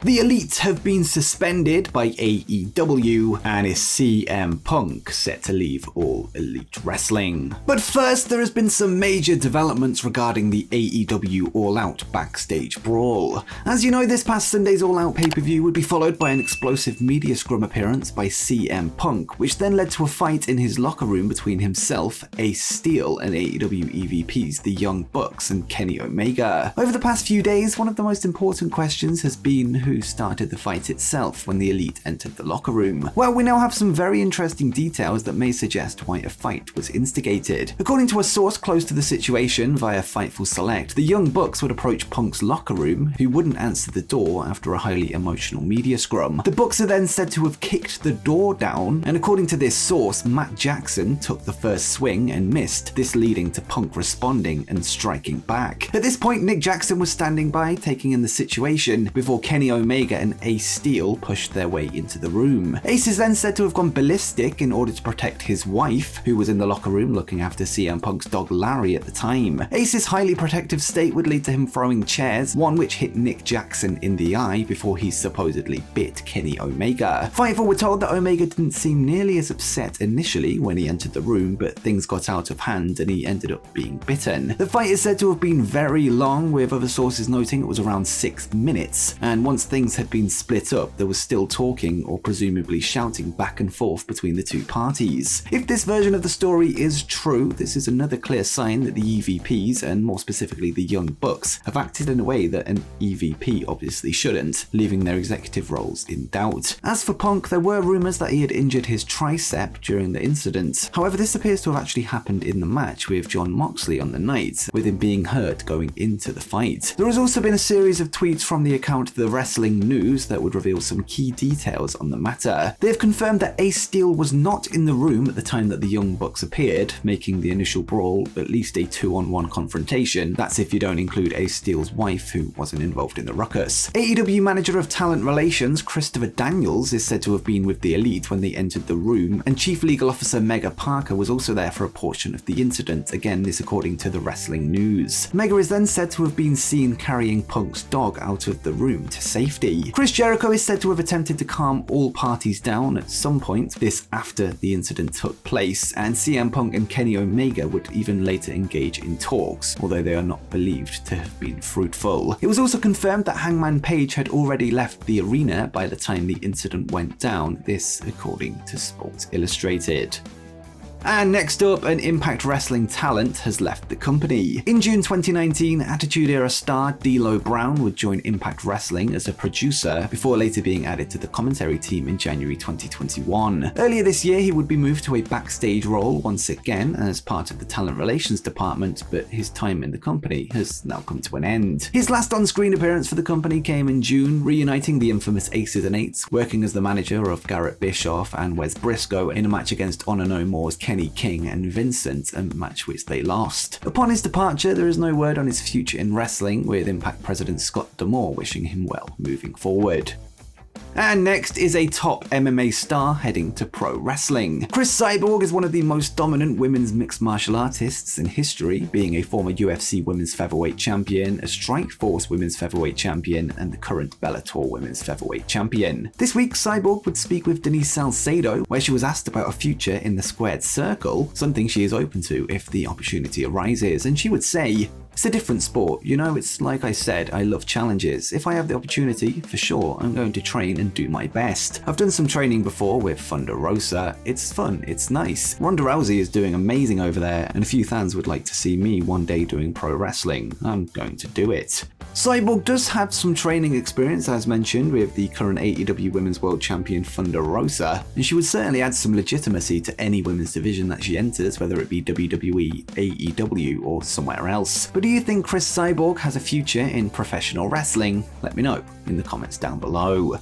The Elite have been suspended by AEW, and is CM Punk set to leave All Elite Wrestling? But first, there has been some major developments regarding the AEW All Out backstage brawl. As you know, this past Sunday's All Out pay-per-view would be followed by an explosive media scrum appearance by CM Punk, which then led to a fight in his locker room between himself, Ace Steel, and AEW EVPs The Young Bucks and Kenny Omega. Over the past few days, one of the most important questions has been who started the fight itself when the Elite entered the locker room. Well, we now have some very interesting details that may suggest why a fight was instigated. According to a source close to the situation via Fightful Select, the Young Bucks would approach Punk's locker room, who wouldn't answer the door after a highly emotional media scrum. The Bucks are then said to have kicked the door down, and according to this source, Matt Jackson took the first swing and missed, this leading to Punk responding and striking back. At this point, Nick Jackson was standing by, taking in the situation, before Kenny Omega and Ace Steel pushed their way into the room. Ace is then said to have gone ballistic in order to protect his wife, who was in the locker room looking after CM Punk's dog Larry at the time. Ace's highly protective state would lead to him throwing chairs, one which hit Nick Jackson in the eye before he supposedly bit Kenny Omega. Fightful were told that Omega didn't seem nearly as upset initially when he entered the room, but things got out of hand and he ended up being bitten. The fight is said to have been very long, with other sources noting it was around 6 minutes, and once things had been split up, there was still talking or presumably shouting back and forth between the two parties. If this version of the story is true, this is another clear sign that the EVPs, and more specifically the Young Bucks, have acted in a way that an EVP obviously shouldn't, leaving their executive roles in doubt. As for Punk, there were rumours that he had injured his tricep during the incident. However, this appears to have actually happened in the match with Jon Moxley on the night, with him being hurt going into the fight. There has also been a series of tweets from the account The Wrestling News that would reveal some key details on the matter. They have confirmed that Ace Steel was not in the room at the time that the Young Bucks appeared, making the initial brawl at least a 2-on-1 confrontation. That's if you don't include Ace Steel's wife, who wasn't involved in the ruckus. AEW Manager of Talent Relations Christopher Daniels is said to have been with the Elite when they entered the room, and Chief Legal Officer Mega Parker was also there for a portion of the incident, again this according to The Wrestling News. Mega is then said to have been seen carrying Punk's dog out of the room to safety. Chris Jericho is said to have attempted to calm all parties down at some point, this after the incident took place, and CM Punk and Kenny Omega would even later engage in talks, although they are not believed to have been fruitful. It was also confirmed that Hangman Page had already left the arena by the time the incident went down, this according to Sports Illustrated. And next up, an Impact Wrestling talent has left the company. In June 2019, Attitude Era star D'Lo Brown would join Impact Wrestling as a producer, before later being added to the commentary team in January 2021. Earlier this year, he would be moved to a backstage role once again as part of the talent relations department, but his time in the company has now come to an end. His last on-screen appearance for the company came in June, reuniting the infamous Aces and Eights, working as the manager of Garrett Bischoff and Wes Briscoe in a match against Honor No More's Kenny King and Vincent, a match which they lost. Upon his departure, there is no word on his future in wrestling, with Impact President Scott D'Amore wishing him well moving forward. And next is a top MMA star heading to pro wrestling. Cris Cyborg is one of the most dominant women's mixed martial artists in history, being a former UFC Women's Featherweight Champion, a Strikeforce Women's Featherweight Champion, and the current Bellator Women's Featherweight Champion. This week, Cyborg would speak with Denise Salcedo, where she was asked about a future in the squared circle, something she is open to if the opportunity arises, and she would say, "It's a different sport, you know, it's like I said, I love challenges. If I have the opportunity, for sure, I'm going to train and do my best. I've done some training before with Thunder Rosa. It's fun, it's nice. Ronda Rousey is doing amazing over there, and a few fans would like to see me one day doing pro wrestling. I'm going to do it." Cyborg does have some training experience, as mentioned, with the current AEW Women's World Champion Thunder Rosa, and she would certainly add some legitimacy to any women's division that she enters, whether it be WWE, AEW, or somewhere else. But do you think Cris Cyborg has a future in professional wrestling? Let me know in the comments down below.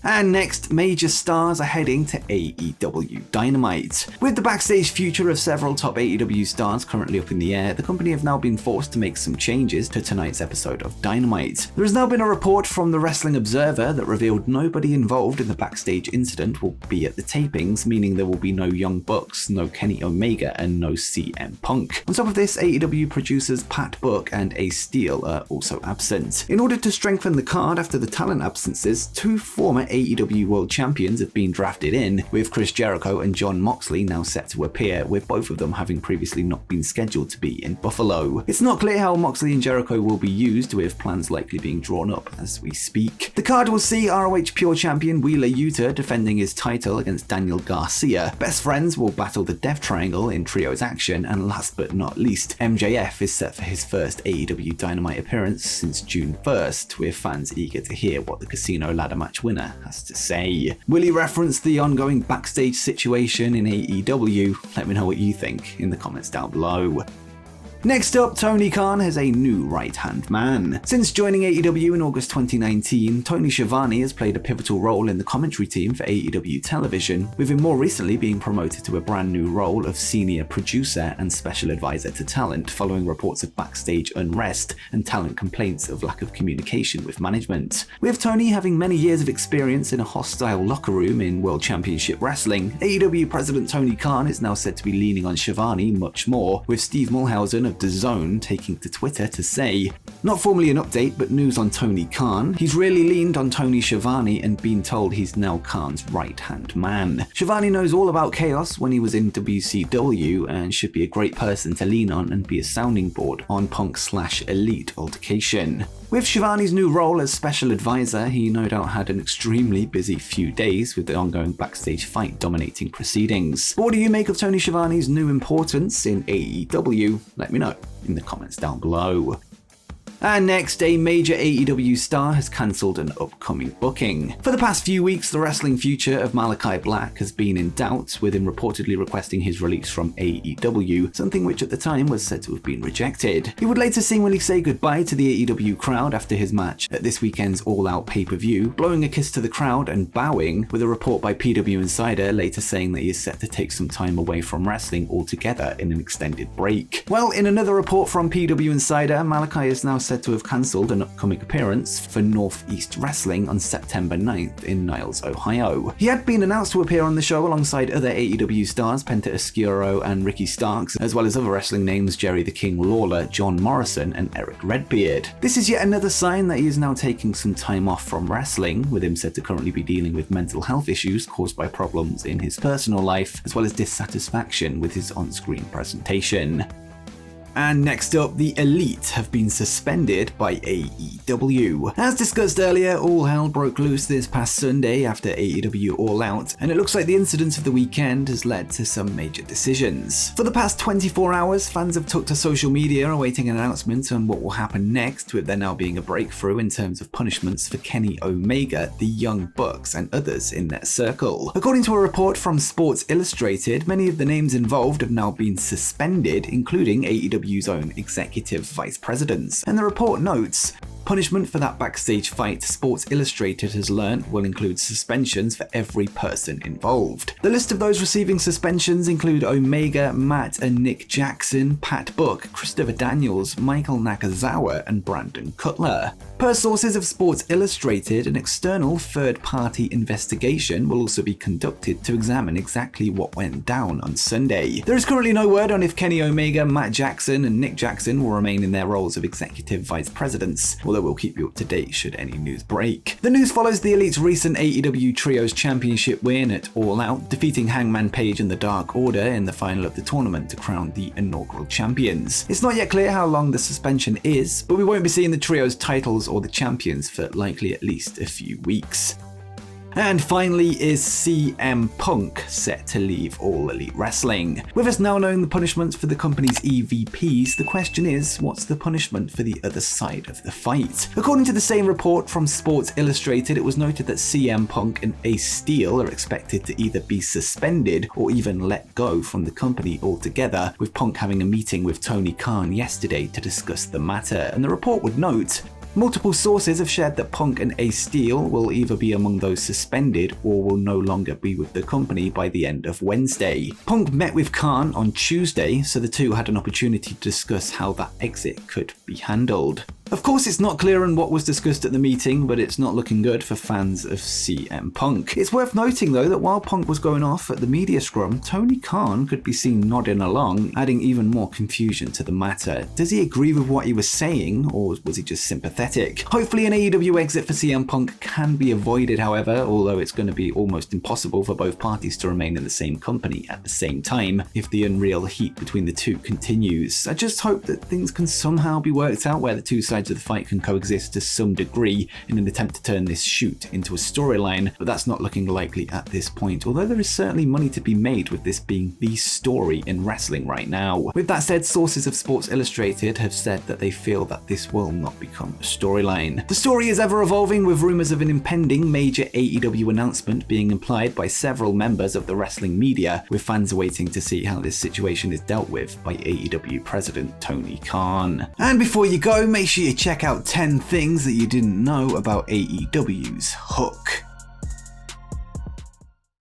And next, major stars are heading to AEW Dynamite. With the backstage future of several top AEW stars currently up in the air, the company have now been forced to make some changes to tonight's episode of Dynamite. There has now been a report from the Wrestling Observer that revealed nobody involved in the backstage incident will be at the tapings, meaning there will be no Young Bucks, no Kenny Omega, and no CM Punk. On top of this, AEW producers Pat Buck and Ace Steel are also absent. In order to strengthen the card after the talent absences, two former AEW World Champions have been drafted in, with Chris Jericho and Jon Moxley now set to appear, with both of them having previously not been scheduled to be in Buffalo. It's not clear how Moxley and Jericho will be used, with plans likely being drawn up as we speak. The card will see ROH Pure Champion Wheeler Yuta defending his title against Daniel Garcia. Best Friends will battle the Death Triangle in trios action, and last but not least, MJF is set for his first AEW Dynamite appearance since June 1st, with fans eager to hear what the Casino Ladder Match winner has to say. Will he reference the ongoing backstage situation in AEW? Let me know what you think in the comments down below. Next up, Tony Khan has a new right-hand man. Since joining AEW in August 2019, Tony Schiavone has played a pivotal role in the commentary team for AEW television, with him more recently being promoted to a brand new role of senior producer and special advisor to talent, following reports of backstage unrest and talent complaints of lack of communication with management. With Tony having many years of experience in a hostile locker room in World Championship Wrestling, AEW President Tony Khan is now said to be leaning on Schiavone much more, with Steve Mulhausen of DAZN taking to Twitter to say, not formally an update, but news on Tony Khan. He's really leaned on Tony Schiavone and been told he's now Khan's right-hand man. Schiavone knows all about chaos when he was in WCW and should be a great person to lean on and be a sounding board on Punk/Elite altercation. With Schiavone's new role as special advisor, he no doubt had an extremely busy few days with the ongoing backstage fight dominating proceedings. But what do you make of Tony Schiavone's new importance in AEW? Let me know in the comments down below. And next, a major AEW star has cancelled an upcoming booking. For the past few weeks, the wrestling future of Malachi Black has been in doubt, with him reportedly requesting his release from AEW, something which at the time was said to have been rejected. He would later seemingly say goodbye to the AEW crowd after his match at this weekend's All Out pay-per-view, blowing a kiss to the crowd and bowing, with a report by PW Insider later saying that he is set to take some time away from wrestling altogether in an extended break. Well, in another report from PW Insider, Malachi is now said to have cancelled an upcoming appearance for Northeast Wrestling on September 9th in Niles, Ohio. He had been announced to appear on the show alongside other AEW stars Penta Oscuro and Ricky Starks, as well as other wrestling names Jerry the King Lawler, John Morrison, and Eric Redbeard. This is yet another sign that he is now taking some time off from wrestling, with him said to currently be dealing with mental health issues caused by problems in his personal life, as well as dissatisfaction with his on-screen presentation. And next up, the Elite have been suspended by AEW. As discussed earlier, all hell broke loose this past Sunday after AEW All Out, and it looks like the incident of the weekend has led to some major decisions. For the past 24 hours, fans have took to social media awaiting an announcement on what will happen next, with there now being a breakthrough in terms of punishments for Kenny Omega, the Young Bucks, and others in their circle. According to a report from Sports Illustrated, many of the names involved have now been suspended, including AEW's own executive vice presidents. And the report notes, punishment for that backstage fight, Sports Illustrated has learned, will include suspensions for every person involved. The list of those receiving suspensions include Omega, Matt and Nick Jackson, Pat Buck, Christopher Daniels, Michael Nakazawa, and Brandon Cutler. Per sources of Sports Illustrated, an external third-party investigation will also be conducted to examine exactly what went down on Sunday. There is currently no word on if Kenny Omega, Matt Jackson, and Nick Jackson will remain in their roles of executive vice presidents, although we'll keep you up to date should any news break. The news follows the Elite's recent AEW Trios Championship win at All Out, defeating Hangman Page and the Dark Order in the final of the tournament to crown the inaugural champions. It's not yet clear how long the suspension is, but we won't be seeing the Trios titles or the champions for likely at least a few weeks. And finally is CM Punk set to leave All Elite Wrestling. With us now knowing the punishments for the company's EVPs, the question is, what's the punishment for the other side of the fight? According to the same report from Sports Illustrated, it was noted that CM Punk and Ace Steel are expected to either be suspended or even let go from the company altogether, with Punk having a meeting with Tony Khan yesterday to discuss the matter. And the report would note, Multiple sources have shared that Punk and Ace Steel will either be among those suspended or will no longer be with the company by the end of Wednesday. Punk met with Khan on Tuesday, so the two had an opportunity to discuss how that exit could be handled. Of course, it's not clear on what was discussed at the meeting, but it's not looking good for fans of CM Punk. It's worth noting though that while Punk was going off at the media scrum, Tony Khan could be seen nodding along, adding even more confusion to the matter. Does he agree with what he was saying, or was he just sympathetic? Hopefully an AEW exit for CM Punk can be avoided, however, although it's going to be almost impossible for both parties to remain in the same company at the same time if the unreal heat between the two continues. I just hope that things can somehow be worked out where the two sides of the fight can coexist to some degree in an attempt to turn this shoot into a storyline, but that's not looking likely at this point, although there is certainly money to be made with this being the story in wrestling right now. With that said, sources of Sports Illustrated have said that they feel that this will not become a storyline. The story is ever evolving, with rumours of an impending major AEW announcement being implied by several members of the wrestling media, with fans waiting to see how this situation is dealt with by AEW President Tony Khan. And before you go, make sure you check out 10 things that you didn't know about AEW's Hook.